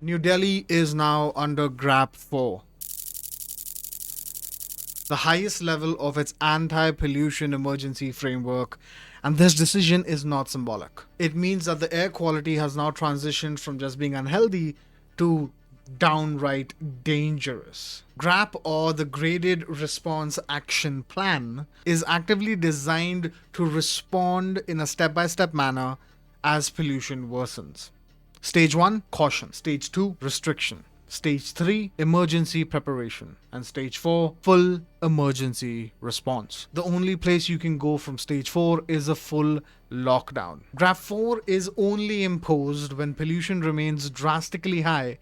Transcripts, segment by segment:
New Delhi is now under GRAP 4, the highest level of its anti-pollution emergency framework, and this decision is not symbolic. It means that the air quality has now transitioned from just being unhealthy to downright dangerous. GRAP, or the Graded Response Action Plan, is actively designed to respond in a step-by-step manner as pollution worsens. Stage 1, caution. Stage 2, restriction. Stage 3, emergency preparation. And Stage 4, full emergency response. The only place you can go from Stage 4 is a full lockdown. GRAP 4 is only imposed when pollution remains drastically high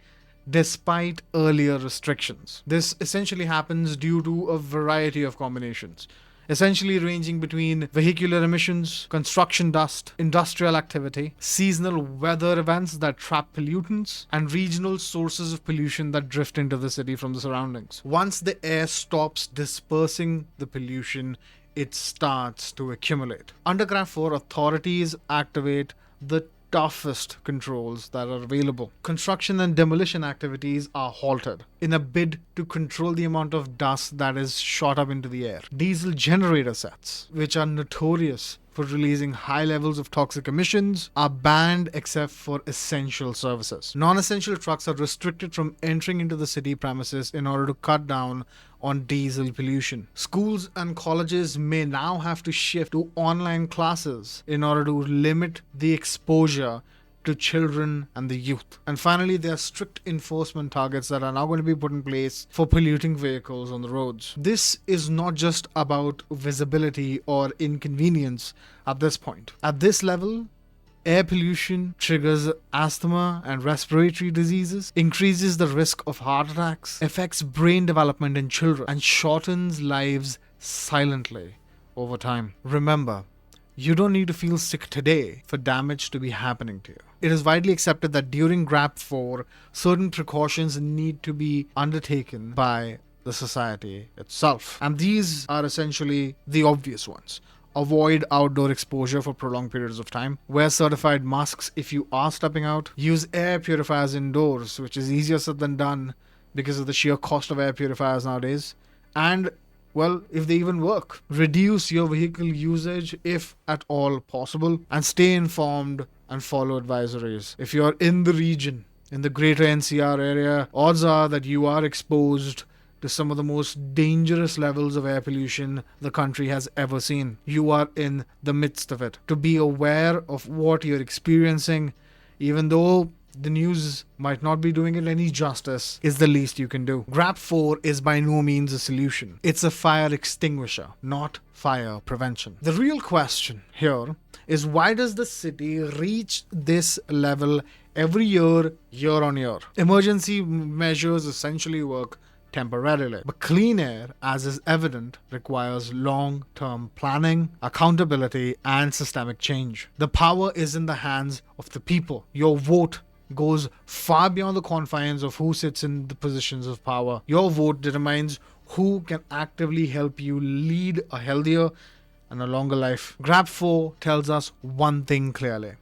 despite earlier restrictions. This essentially happens due to a variety of combinations, essentially ranging between vehicular emissions, construction dust, industrial activity, seasonal weather events that trap pollutants, and regional sources of pollution that drift into the city from the surroundings. Once the air stops dispersing the pollution, it starts to accumulate. Under GRAP 4, authorities activate the toughest controls that are available. Construction and demolition activities are halted in a bid to control the amount of dust that is shot up into the air. Diesel generator sets, which are notorious for releasing high levels of toxic emissions, are banned except for essential services. Non-essential trucks are restricted from entering into the city premises in order to cut down on diesel pollution. Schools and colleges may now have to shift to online classes in order to limit the exposure to children and the youth. And finally, there are strict enforcement targets that are now going to be put in place for polluting vehicles on the roads. This is not just about visibility or inconvenience at this point. At this level, air pollution triggers asthma and respiratory diseases, increases the risk of heart attacks, affects brain development in children, and shortens lives silently over time. Remember, you don't need to feel sick today for damage to be happening to you. It is widely accepted that during GRAP 4, certain precautions need to be undertaken by the society itself. And these are essentially the obvious ones. Avoid outdoor exposure for prolonged periods of time. Wear certified masks if you are stepping out. Use air purifiers indoors, which is easier said than done because of the sheer cost of air purifiers nowadays. And well, if they even work. Reduce your vehicle usage if at all possible, and stay informed and follow advisories. If you're in the region, in the greater NCR area, odds are that you are exposed to some of the most dangerous levels of air pollution the country has ever seen. You are in the midst of it. To be aware of what you're experiencing, even though the news might not be doing it any justice, is the least you can do. GRAP 4 is by no means a solution. It's a fire extinguisher, not fire prevention. The real question here is, why does the city reach this level every year, year on year? Emergency measures essentially work temporarily, but clean air, as is evident, requires long-term planning, accountability, and systemic change. The power is in the hands of the people. Your vote goes far beyond the confines of who sits in the positions of power. Your vote determines who can actively help you lead a healthier and a longer life. GRAP 4 tells us one thing clearly: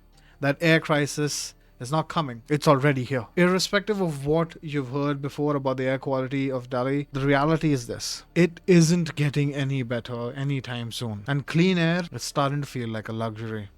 that air crisis is not coming. It's already here. Irrespective of what you've heard before about the air quality of Delhi, the reality is this: it isn't getting any better anytime soon. And clean air is starting to feel like a luxury.